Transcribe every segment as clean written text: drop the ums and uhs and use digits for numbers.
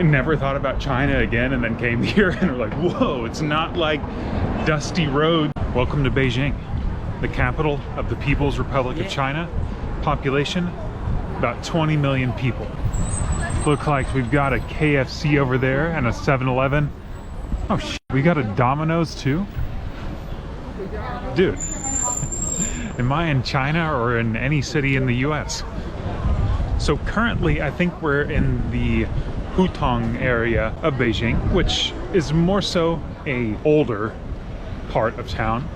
never thought about China again and then came here and were like, whoa, it's not like dusty roads. Welcome to Beijing, the capital of the People's Republic of China. Population, about 20 million people. Look like we've got a KFC over there and a 7-Eleven. Oh shit, we got a Domino's too? Dude, am I in China or in any city in the US? So currently I think we're in the Hutong area of Beijing, which is more so a older part of town.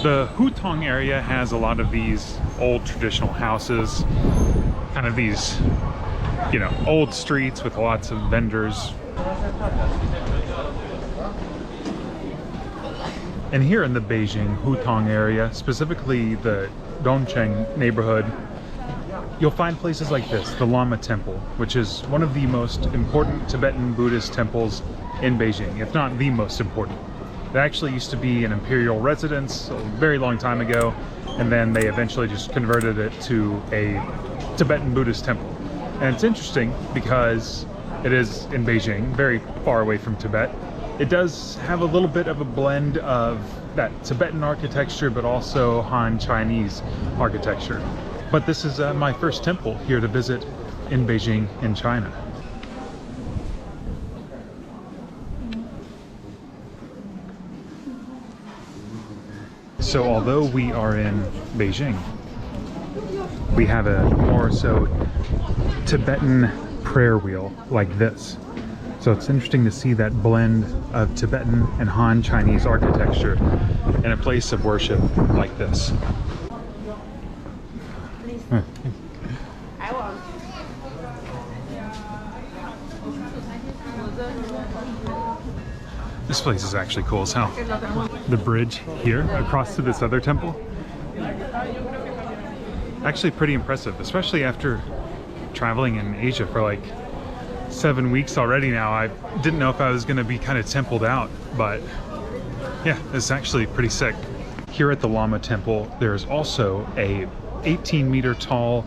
The Hutong area has a lot of these old traditional houses, kind of these, you know, old streets with lots of vendors. And here in the Beijing Hutong area, specifically the Dongcheng neighborhood, you'll find places like this, the Lama Temple, which is one of the most important Tibetan Buddhist temples in Beijing, if not the most important. It actually used to be an imperial residence a very long time ago, and then they eventually just converted it to a Tibetan Buddhist temple. And it's interesting because it is in Beijing, very far away from Tibet. It does have a little bit of a blend of that Tibetan architecture, but also Han Chinese architecture. But this is my first temple here to visit in Beijing, in China. So although we are in Beijing, we have a more so Tibetan prayer wheel like this. So it's interesting to see that blend of Tibetan and Han Chinese architecture in a place of worship like this. This place is actually cool as hell. The bridge here across to this other temple, actually pretty impressive, especially after traveling in Asia for like 7 weeks already now. I didn't know if I was going to be kind of templed out, but yeah, it's actually pretty sick. Here at the Lama Temple, there's also a 18-meter tall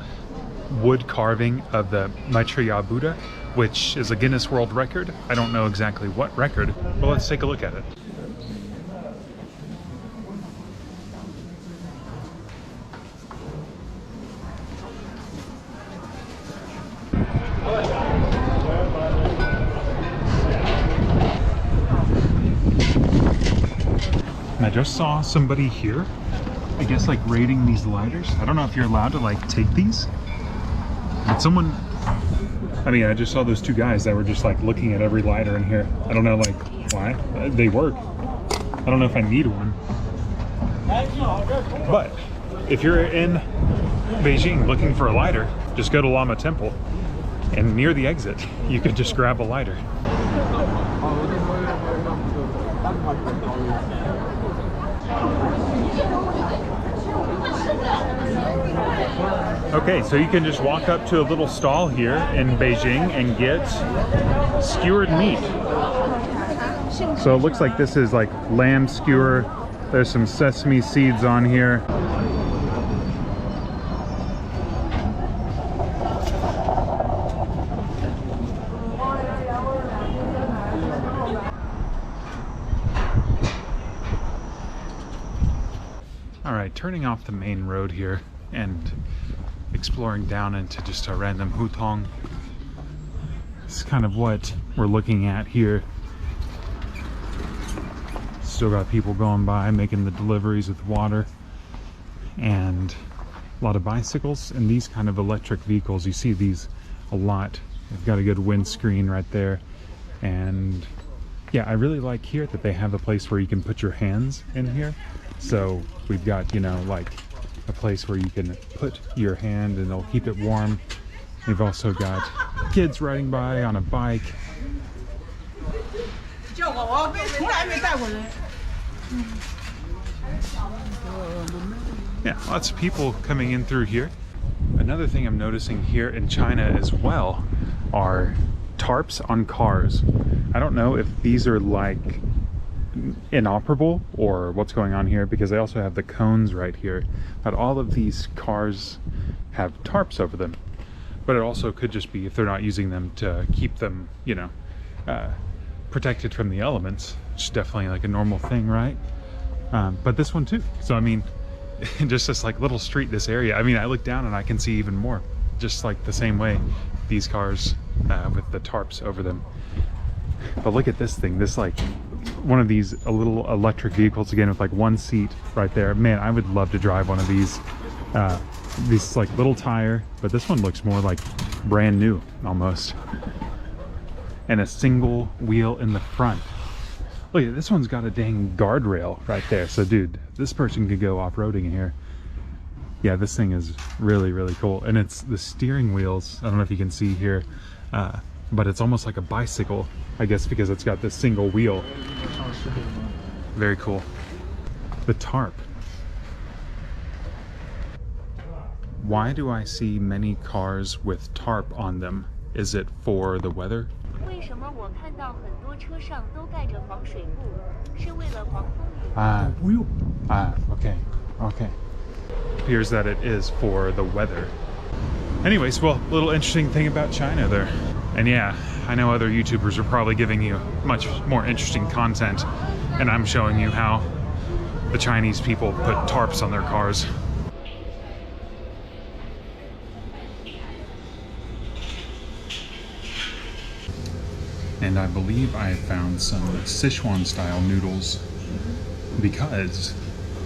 wood carving of the Maitreya Buddha, which is a Guinness World Record. I don't know exactly what record, but let's take a look at it. And I just saw somebody here, I guess like raiding these lighters. I don't know if you're allowed to like take these. But someone, I mean, I just saw those two guys that were just like looking at every lighter in here. I don't know like why. They work. I don't know if I need one. But if you're in Beijing looking for a lighter, just go to Lama Temple, and near the exit, you could just grab a lighter. Okay, so you can just walk up to a little stall here in Beijing and get skewered meat. So it looks like this is like lamb skewer. There's some sesame seeds on here. All right, turning off the main road here and exploring down into just a random hutong. It's kind of what we're looking at here. Still got people going by making the deliveries with water, and a lot of bicycles and these kind of electric vehicles. You see these a lot. They've got a good windscreen right there. And yeah, I really like here that they have a place where you can put your hands in here. So we've got, you know, like a place where you can put your hand and it'll keep it warm. We've also got kids riding by on a bike. Yeah, lots of people coming in through here. Another thing I'm noticing here in China as well are tarps on cars. I don't know if these are like inoperable or what's going on here, because they also have the cones right here, but all of these cars have tarps over them. but it also could just be if they're not using them to keep them, you know, protected from the elements, which is definitely like a normal thing, right? But this one too. So I mean, just this like little street, this area, I mean, I look down and I can see even more, just like the same way these cars with the tarps over them. But look at this thing, this like one of these little electric vehicles again with like one seat right there. Man, I would love to drive one of these like little tire, but this one looks more like brand new almost, and a single wheel in the front. Look at this one's got a dang guardrail right there. So dude, this person could go off-roading in here. Yeah, this thing is really, really cool. And it's the steering wheels, I don't know if you can see here, but it's almost like a bicycle, I guess, because it's got this single wheel. Very cool. The tarp. Why do I see many cars with tarp on them? Is it for the weather? Okay. Okay. Appears that it is for the weather. Anyways, well, a little interesting thing about China there. And yeah, I know other YouTubers are probably giving you much more interesting content, and I'm showing you how the Chinese people put tarps on their cars. And I believe I have found some Sichuan style noodles, because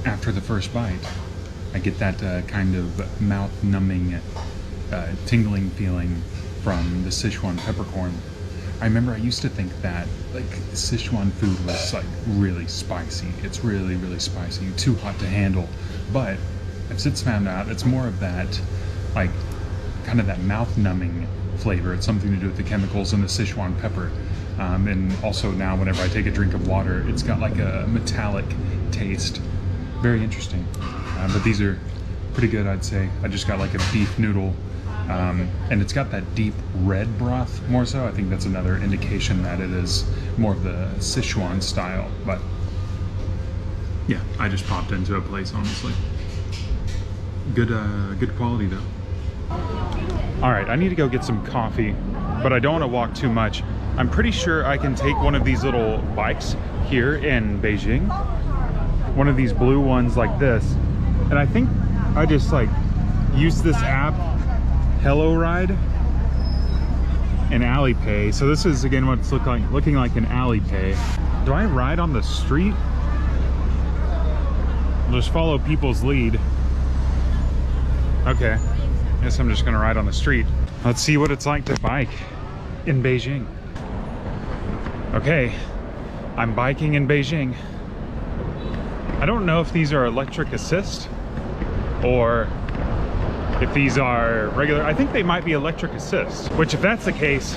after the first bite, I get that kind of mouth numbing, tingling feeling from the Sichuan peppercorn. I remember I used to think that like Sichuan food was like really spicy. It's really, really spicy, too hot to handle. But I've since found out it's more of that, like kind of that mouth numbing flavor. It's something to do with the chemicals in the Sichuan pepper. And also now whenever I take a drink of water, it's got like a metallic taste. Very interesting. But these are pretty good, I'd say. I just got like a beef noodle, and it's got that deep red broth more so. I think that's another indication that it is more of the Sichuan style. But yeah, I just popped into a place, honestly. Good quality though. All right, I need to go get some coffee, but I don't want to walk too much. I'm pretty sure I can take one of these little bikes here in Beijing, one of these blue ones like this, and I think I just like use this app, Hello Ride, and Alipay. So this is again what it's looking like an Alipay. Do I ride on the street? I'll just follow people's lead. Okay, guess I'm just gonna ride on the street. Let's see what it's like to bike in Beijing. Okay, I'm biking in Beijing. I don't know if these are electric assist or if these are regular. I think they might be electric assist, which if that's the case,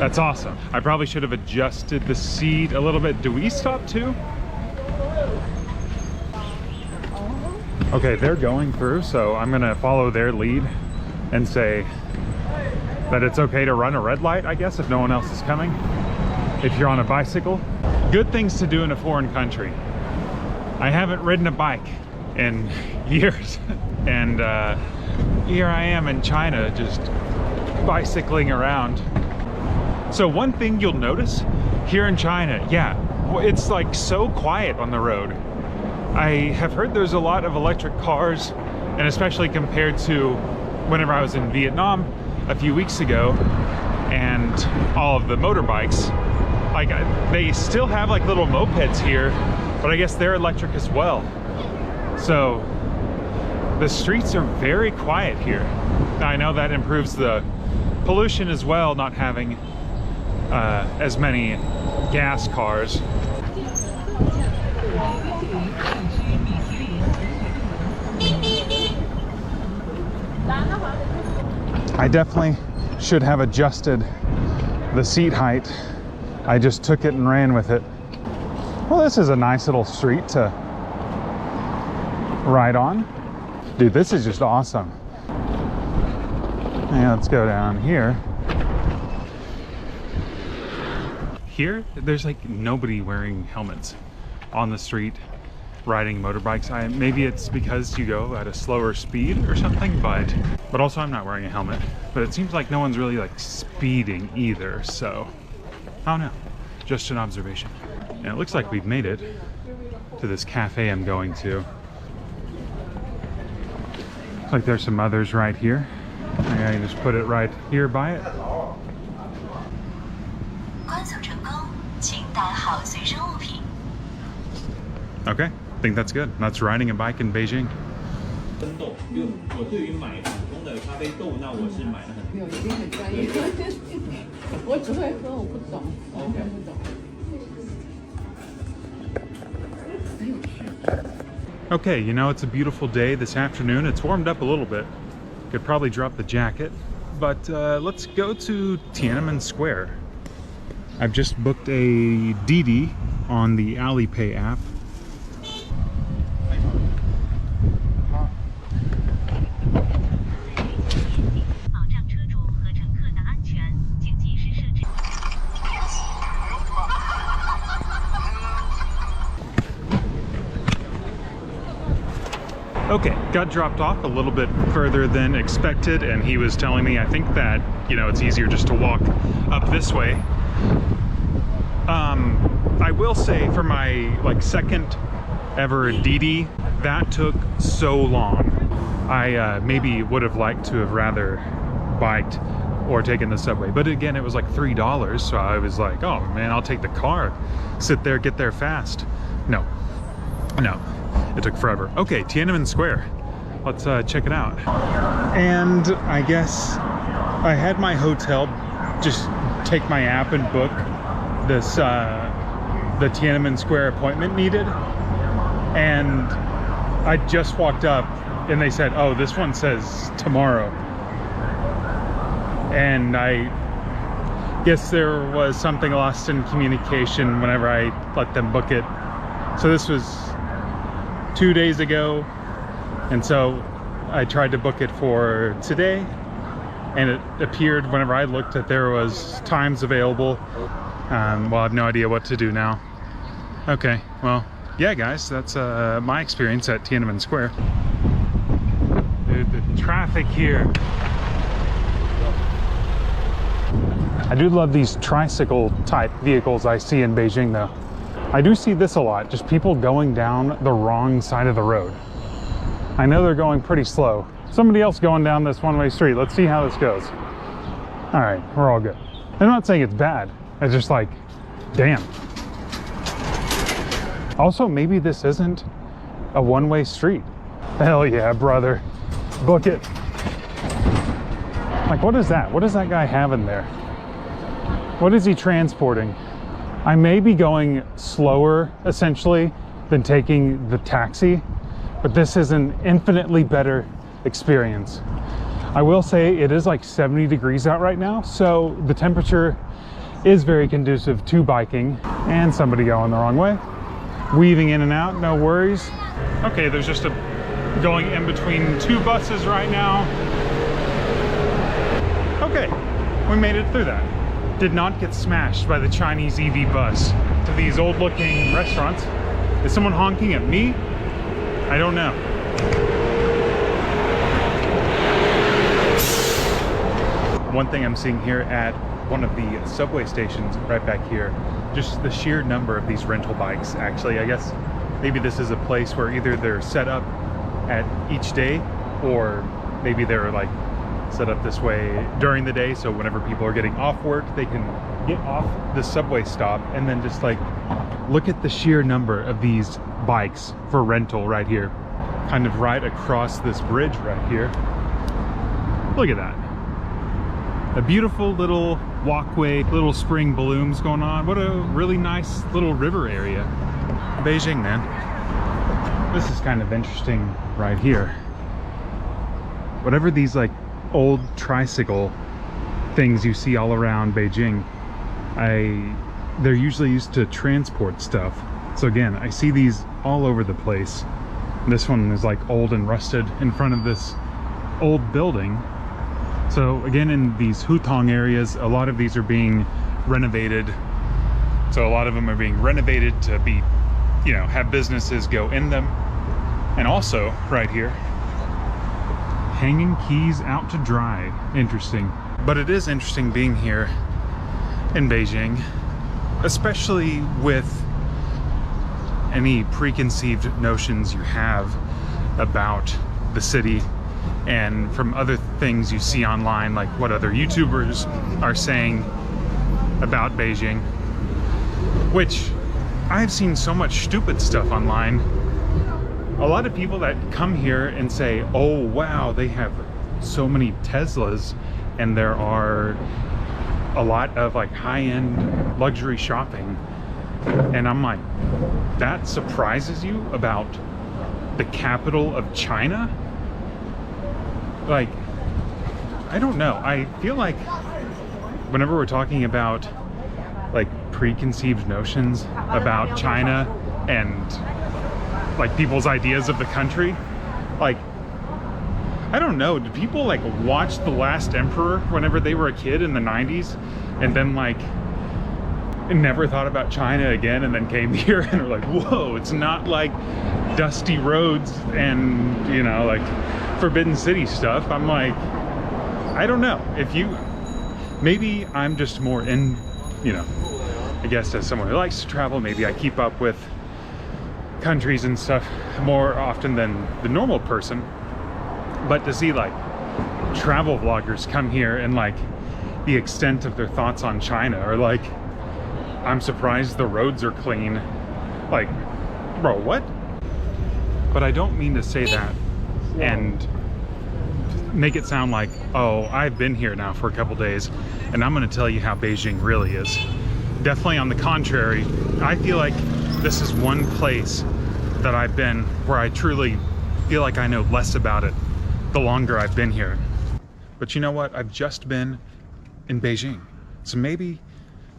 that's awesome. I probably should have adjusted the seat a little bit. Do we stop too? Okay, they're going through, so I'm gonna follow their lead and say that it's okay to run a red light, I guess, if no one else is coming. If you're on a bicycle. Good things to do in a foreign country. I haven't ridden a bike in years, and here I am in China just bicycling around. So one thing you'll notice here in China, yeah, it's like so quiet on the road. I have heard there's a lot of electric cars, and especially compared to whenever I was in Vietnam a few weeks ago, and all of the motorbikes, like they still have like little mopeds here, but I guess they're electric as well. So the streets are very quiet here. Now, I know that improves the pollution as well, not having as many gas cars. I definitely should have adjusted the seat height. I just took it and ran with it. Well, this is a nice little street to ride on. Dude, this is just awesome. Yeah, let's go down here. Here, there's like nobody wearing helmets on the street. riding motorbikes. Maybe it's because you go at a slower speed or something, but also I'm not wearing a helmet. But it seems like no one's really like speeding either, so I don't know. Just an observation. And it looks like we've made it to this cafe I'm going to. Looks like there's some others right here. I can just put it right here by it. Okay, I think that's good. That's riding a bike in Beijing. Okay, you know, it's a beautiful day this afternoon. It's warmed up a little bit. Could probably drop the jacket, but let's go to Tiananmen Square. I've just booked a Didi on the Alipay app. Okay, got dropped off a little bit further than expected, and he was telling me, I think that, you know, it's easier just to walk up this way. I will say for my like second ever Didi, that took so long. I maybe would have liked to have rather biked or taken the subway, but again, it was like $3, so I was like, oh man, I'll take the car, sit there, get there fast. No, it took forever. Okay, Tiananmen Square, let's check it out. And I guess I had my hotel just take my app and book this the Tiananmen Square appointment needed, and I just walked up and they said, oh, this one says tomorrow. And I guess there was something lost in communication whenever I let them book it. So this was 2 days ago, and so I tried to book it for today, and it appeared whenever I looked that there was times available. Well, I have no idea what to do now. Okay, well, yeah guys, that's my experience at Tiananmen Square. Dude, the traffic here. I do love these tricycle type vehicles I see in Beijing though. I do see this a lot, just people going down the wrong side of the road. I know they're going pretty slow. Somebody else going down this one-way street. Let's see how this goes. All right, we're all good. I'm not saying it's bad. It's just like, damn. Also, maybe this isn't a one-way street. Hell yeah, brother. Book it. Like, what is that? What does that guy have in there? What is he transporting? I may be going slower, essentially, than taking the taxi, but this is an infinitely better experience. I will say it is like 70 degrees out right now, so the temperature is very conducive to biking. And somebody going the wrong way. Weaving in and out, no worries. Okay, there's just a going in between two buses right now. Okay, we made it through that. Did not get smashed by the Chinese EV bus. To these old looking restaurants. Is someone honking at me? I don't know. One thing I'm seeing here at one of the subway stations right back here, just the sheer number of these rental bikes. Actually, I guess maybe this is a place where either they're set up at each day, or maybe they're like set up this way during the day, so whenever people are getting off work, they can get off the subway stop and then just like look at the sheer number of these bikes for rental right here, kind of right across this bridge right here. Look at that. A beautiful little walkway, little spring blooms going on. What a really nice little river area. Beijing, man. This is kind of interesting right here. Whatever these like old tricycle things you see all around Beijing, they're usually used to transport stuff. So again, I see these all over the place. This one is like old and rusted in front of this old building. So again, in these hutong areas, a lot of these are being renovated. So a lot of them are being renovated to be have businesses go in them. And also, right here, hanging keys out to dry. Interesting. But it is interesting being here in Beijing, especially with any preconceived notions you have about the city and from other things you see online, like what other YouTubers are saying about Beijing, which I've seen so much stupid stuff online. A lot of people that come here and say, oh wow, they have so many Teslas and there are a lot of like high-end luxury shopping. And I'm like, that surprises you about the capital of China? Like, I don't know. I feel like whenever we're talking about like preconceived notions about China and like people's ideas of the country, like, I don't know, did people like watch The Last Emperor whenever they were a kid in the 90s and then like never thought about China again and then came here and were like, whoa, it's not like dusty roads and like Forbidden City stuff? I'm like, I don't know. Maybe I'm just more in, I guess as someone who likes to travel, maybe I keep up with countries and stuff more often than the normal person. But to see like travel vloggers come here and like the extent of their thoughts on China, or like, I'm surprised the roads are clean. Like, bro, what? But I don't mean to say that and make it sound like, oh, I've been here now for a couple days and I'm gonna tell you how Beijing really is. Definitely on the contrary, I feel like this is one place that I've been where I truly feel like I know less about it the longer I've been here. But you know what? I've just been in Beijing. So maybe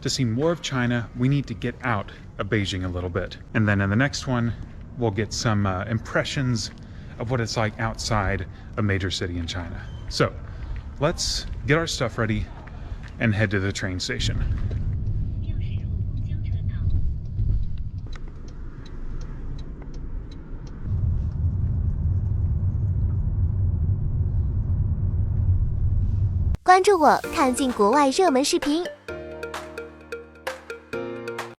to see more of China, we need to get out of Beijing a little bit. And then in the next one, we'll get some impressions of what it's like outside a major city in China. So let's get our stuff ready and head to the train station.关注我，看尽国外热门视频。